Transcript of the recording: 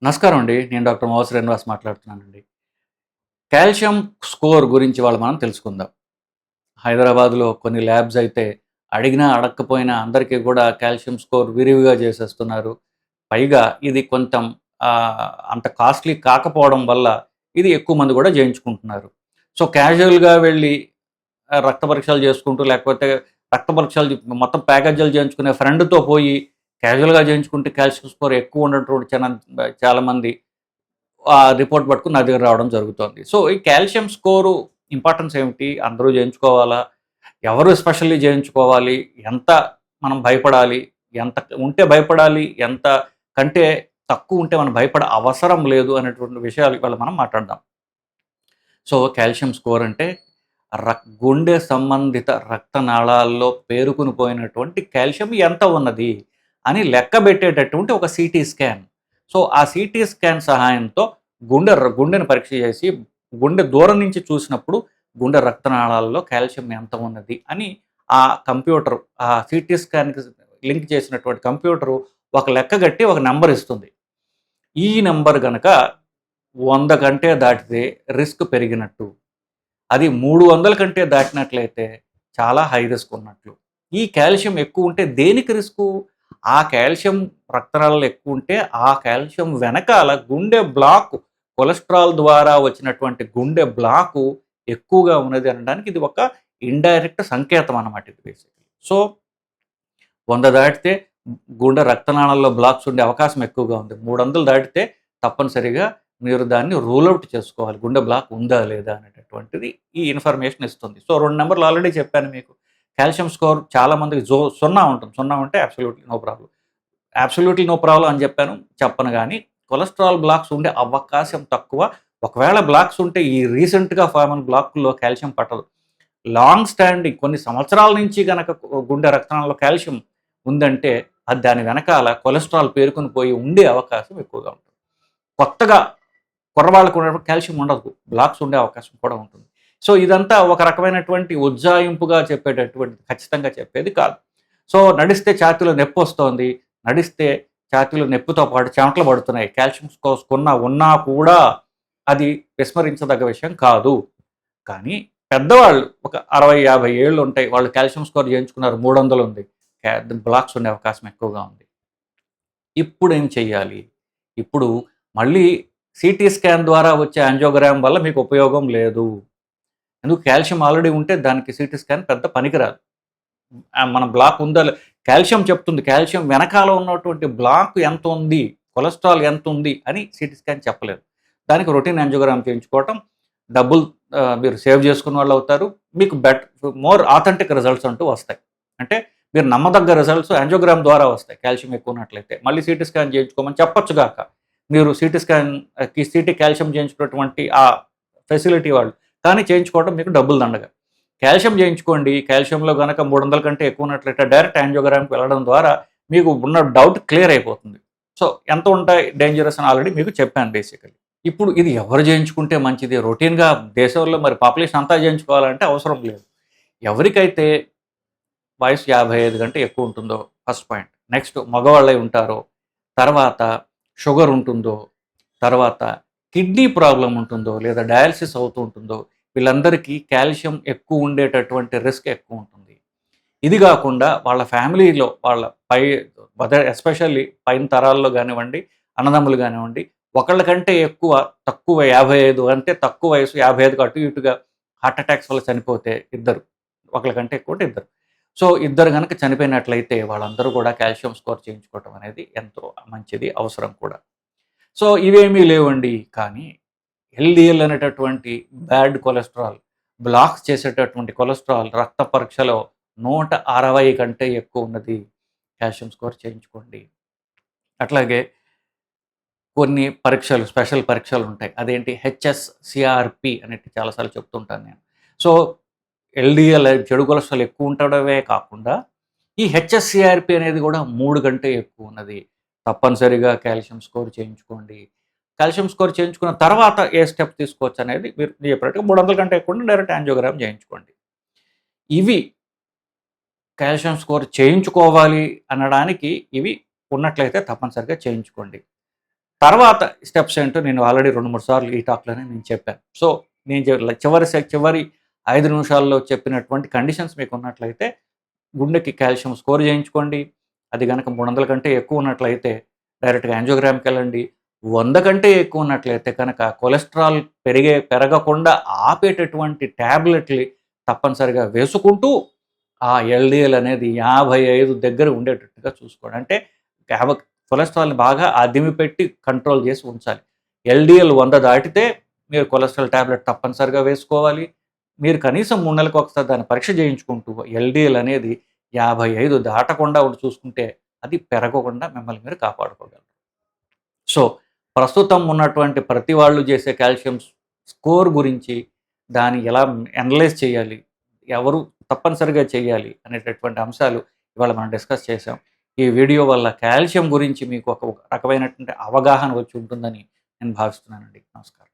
నమస్కారం అండి. నేను డాక్టర్ మోహన్ శ్రీనివాస్ మాట్లాడుతున్నానండి. కాల్షియం స్కోర్ గురించి ఇవాళ మనం తెలుసుకుందాం. హైదరాబాద్‌లో కొన్ని ల్యాబ్స్ అయితే అడిగినా, అడగకపోయినా అందరికీ కూడా కాల్షియం స్కోర్ విరివిగా చేసేస్తున్నారు. పైగా ఇది కొంచెం అంత కాస్ట్‌లీ కాకపోవడం వల్ల ఇది ఎక్కువ మంది కూడా చేయించుకుంటున్నారు. సో, క్యాజువల్‌గా వెళ్ళి రక్త పరీక్షలు చేసుకుంటూ లేకపోతే రక్త పరీక్షలు మొత్తం ప్యాకేజీలు చేయించుకునే ఫ్రెండ్‌తో పోయి క్యాజువల్‌గా చేయించుకుంటే కాల్షియం స్కోర్ ఎక్కువ ఉన్నటువంటి చాలామంది రిపోర్ట్ పట్టుకొని నా దగ్గర రావడం జరుగుతోంది. సో, ఈ కాల్షియం స్కోరు ఇంపార్టెన్స్ ఏమిటి? అందరూ జేయించుకోవాలా? ఎవరు స్పెషల్లీ జేయించుకోవాలి? ఎంత మనం భయపడాలి? ఎంత ఉంటే భయపడాలి? ఎంత కంటే తక్కువుంటే మనం భయపడే అవసరం లేదు అనేటువంటి విషయాలు ఇవాళ మనం మాట్లాడదాం. సో, కాల్షియం స్కోర్ అంటే గుండె సంబంధిత రక్తనాళాల్లో పేరుకుని పోయినటువంటి కాల్షియం ఎంత ఉన్నది అని లెక్కబెట్టేటటువంటి ఒక సీటీ స్కాన్. సో, ఆ సీటీ స్కాన్ సహాయంతో గుండెని పరీక్ష చేసి, గుండె దూరం నుంచి చూసినప్పుడు గుండె రక్తనాళాల్లో కాల్షియం ఎంత ఉన్నది అని ఆ కంప్యూటర్ ఆ సీటీ స్కాన్‌కి లింక్ చేసినటువంటి కంప్యూటరు ఒక లెక్క గట్టి ఒక నంబర్ ఇస్తుంది. ఈ నంబర్ గనక 100 కంటే దాటితే రిస్క్ పెరిగినట్టు. అది 300 కంటే దాటినట్లయితే చాలా హై రిస్క్ ఉన్నట్లు. ఈ కాల్షియం ఎక్కువుంటే దేనికి రిస్కు? ఆ కాల్షియం రక్తనాళాల్లో ఎక్కువుంటే, ఆ కాల్షియం వెనకాల గుండె బ్లాక్ కొలెస్ట్రాల్ ద్వారా వచ్చినటువంటి గుండె బ్లాకు ఎక్కువగా ఉన్నది అనడానికి ఇది ఒక ఇండైరెక్ట్ సంకేతం అన్నమాట ఇది బేసికల్లీ. సో, 100 దాటితే గుండె రక్తనాళాల్లో బ్లాక్స్ ఉండే అవకాశం ఎక్కువగా ఉంది. 300 దాటితే తప్పనిసరిగా మీరు దాన్ని రూల్ ఔట్ చేసుకోవాలి. గుండె బ్లాక్ ఉందా? లేదా? అనేటటువంటిది ఈ ఇన్ఫర్మేషన్ ఇస్తుంది. సో, 2 నంబర్‌లు ఆల్రెడీ చెప్పాను మీకు. కాల్షియం స్కోర్ చాలా మందికి 0 ఉంటుంది. 0 ఉంటే absolutely no problem. Absolutely no problem అని చెప్పను గానీ, కొలెస్ట్రాల్ బ్లాక్స్ ఉండే అవకాశం తక్కువ. ఒకవేళ బ్లాక్స్ ఉంటే ఈ రీసెంట్‌గా ఫార్మ్ అయిన బ్లాకుల్లో కాల్షియం పట్టదు. లాంగ్ స్టాండింగ్ కొన్ని సంవత్సరాల నుంచి గనక గుండె రక్తనాళంలో కాల్షియం ఉందంటే, అది దాని వెనకాల కొలెస్ట్రాల్ పేరుకొని పోయి ఉండే అవకాశం ఎక్కువగా ఉంటుంది. కొత్తగా కుర్రవాళ్ళకి ఉన్నప్పుడు కాల్షియం ఉండదు. బ్లాక్స్ ఉండే అవకాశం కూడా ఉంటుంది. సో, ఇదంతా ఒక రకమైనటువంటి ఉజ్జాయింపుగా చెప్పేటటువంటిది ఖచ్చితంగా చెప్పేది కాదు. సో, నడిస్తే ఛాతీలో నొప్పొస్తోంది. నడిస్తే ఛాతీలో నొప్పితో పాటు చెమటలు పడుతున్నాయి. కాల్షియం స్కోర్స్ ఉన్నా కూడా అది విస్మరించదగ్గ విషయం కాదు. కానీ పెద్దవాళ్ళు ఒక 60, 50 ఏళ్ళు ఉంటాయి. వాళ్ళు కాల్షియం స్కోర్ చేయించుకున్నారు. 300 ఉంది. బ్లాక్స్ ఉండే అవకాశం ఎక్కువగా ఉంది. ఇప్పుడేం చెయ్యాలి? ఇప్పుడు మళ్ళీ సీటీ స్కాన్ ద్వారా వచ్చే యాంజియోగ్రామ్ వల్ల మీకు ఉపయోగం లేదు. ఎందుకు కాల్షియం ఆల్రెడీ ఉంటే దానికి సీటీ స్కాన్ పెద్ద పనికిరాదు. మన బ్లాక్ ఉందా కాల్షియం చెప్తుంది. కాల్షియం వెనకాల ఉన్నటువంటి బ్లాక్ ఎంతుంది? కొలెస్ట్రాల్ ఎంతుంది? అని సీటీ స్కాన్ చెప్పలేదు. దానికి రొటీన్ యాంజియోగ్రామ్ చేయించుకోవటం డబ్బులు మీరు సేవ్ చేసుకున్న వాళ్ళవుతారు. మీకు మోర్ ఆథెంటిక్ రిజల్ట్స్ అంటూ వస్తాయి. అంటే మీరు నమ్మదగ్గ రిజల్ట్స్ యాంజియోగ్రామ్ ద్వారా వస్తాయి. కాల్షియం ఎక్కువ ఉన్నట్లయితే. మళ్ళీ సీటీ స్కాన్ చేయించుకోమని చెప్పొచ్చు గాక. మీరు సీటీ స్కాన్‌కి సీటీ కాల్షియం చేయించుకున్నటువంటి ఆ ఫెసిలిటీ వాళ్ళు. కానీ చేయించుకోవడం మీకు డబ్బులు దండగ. కాల్షియం చేయించుకోండి. కాల్షియంలో గనక 300 కంటే ఎక్కువ ఉన్నట్లయితే డైరెక్ట్ యాంజియోగ్రామ్‌కి వెళ్ళడం ద్వారా మీకు ఉన్న డౌట్ క్లియర్ అయిపోతుంది. సో, ఎంత ఉంటాయి డేంజరస్ అని ఆల్రెడీ మీకు చెప్పాను బేసికల్లీ. ఇప్పుడు ఇది ఎవరు చేయించుకుంటే మంచిది? రొటీన్‌గా దేశంలో మరి పాపులేషన్ అంతా చేయించుకోవాలంటే అవసరం లేదు. ఎవరికైతే వయసు 55 కంటే ఎక్కువ ఉంటుందో ఫస్ట్ పాయింట్. నెక్స్ట్ మగవాళ్ళై ఉంటారో, తర్వాత షుగర్ ఉంటుందో, తర్వాత కిడ్నీ ప్రాబ్లమ్ ఉంటుందో, లేదా డయాలిసిస్ అవుతూ ఉంటుందో, వీళ్ళందరికీ కాల్షియం ఎక్కువ ఉండేటటువంటి రిస్క్ ఎక్కువ ఉంటుంది. ఇది గాకుండా వాళ్ళ ఫ్యామిలీలో వాళ్ళ పై ఎస్పెషల్లీ పైన తరాల్లో గానివ్వండి, అన్నదమ్ములు గానివ్వండి, ఒకళ్ళ కంటే తక్కువ 55 అంటే తక్కువ వయసు 55కి అటు ఇటుగా హార్ట్ అటాక్స్ వల్ల చనిపోతే ఇద్దరు. ఒకళ్ళ కంటే ఎక్కువ ఉంటే ఇద్దరు. సో, ఇద్దరు గనక చనిపోయినట్లయితే వాళ్ళందరూ కూడా కాల్షియం స్కోర్ చేయించుకోవటం అనేది ఎంతో మంచిది, అవసరం కూడా. సో, ఇవేమీ లేవండి. కానీ ఎల్‌డీఎల్ అనేటటువంటి బ్యాడ్ కొలెస్ట్రాల్, బ్లాక్స్ చేసేటటువంటి కొలెస్ట్రాల్ రక్త పరీక్షలో 160 కంటే ఎక్కువ ఉన్నది. కాల్షియం స్కోర్ చేయించుకోండి. అట్లాగే కొన్ని పరీక్షలు, స్పెషల్ పరీక్షలుంటాయి. అదేంటి హెచ్ఎస్‌సీఆర్‌పీ అనేటి చాలా సార్లు చెప్తుంటాను నేను. సో, ఎల్‌డీఎల్ చెడు కొలెస్ట్రాల్ ఎక్కువ ఉండడమే కాకుండా, ఈ హెచ్ఎస్‌సీఆర్‌పీ అనేది కూడా 3 కంటే ఎక్కువున్నది. తప్పనిసరిగా కాల్షియం స్కోర్ చేయించుకోండి. కాల్షియం స్కోర్ చేయించుకున్న తర్వాత ఏ స్టెప్ తీసుకోవచ్చనేది మీరు చెప్పినట్టుగా 300 కంటే ఎక్కువ ఉంటే డైరెక్ట్ యాంజియోగ్రామ్ చేయించుకోండి. ఇవి కాల్షియం స్కోర్ చేయించుకోవాలి అనడానికి ఇవి ఉన్నట్లయితే తప్పనిసరిగా చేయించుకోండి. తర్వాత స్టెప్స్ ఏంటో నేను ఆల్రెడీ 2, 3 సార్లు ఈ టాక్‌లోనే నేను చెప్పాను. సో, నేను చివరి 5 నిమిషాల్లో చెప్పినటువంటి కండిషన్స్ మీకున్నట్లయితే గుండెకి కాల్షియం స్కోర్ చేయించుకోండి. అది గనక 300 కంటే ఎక్కువ ఉన్నట్లయితే డైరెక్ట్‌గా యాంజియోగ్రామ్‌కెళ్ళండి. 100 కంటే ఎక్కువ ఉన్నట్లయితే కనుక కొలెస్ట్రాల్ పెరగకుండా ఆపేటటువంటి టాబ్లెట్‌లు తప్పనిసరిగా వేసుకుంటూ ఆ ఎల్‌డీఎల్ అనేది 55 దగ్గర ఉండేటట్టుగా చూసుకోండి. అంటే యాభ కొలెస్ట్రాల్‌ని బాగా అదిమిపెట్టి కంట్రోల్ చేసి ఉంచాలి. ఎల్‌డీఎల్ 100 దాటితే మీరు కొలెస్ట్రాల్ టాబ్లెట్ తప్పనిసరిగా వేసుకోవాలి. మీరు కనీసం 3 నెలలకు ఒకసారి దాన్ని పరీక్ష చేయించుకుంటూ ఎల్‌డీఎల్ అనేది 55 దాటకుండా చూసుకుంటే అది పెరగకుండా మిమ్మల్ని మీరు కాపాడుకోగలరు. సో, ప్రస్తుతం ఉన్నటువంటి ప్రతి వాళ్ళు చేసే కాల్షియం స్కోర్ గురించి దాన్ని ఎలా అనలైజ్ చేయాలి? ఎవరు తప్పనిసరిగా చేయాలి అనేటటువంటి అంశాలు ఇవాళ మనం డిస్కస్ చేసాం. ఈ వీడియో వల్ల కాల్షియం గురించి మీకు ఒక రకమైనటువంటి అవగాహన వచ్చి ఉంటుందని నేను భావిస్తున్నానండి. నమస్కారం.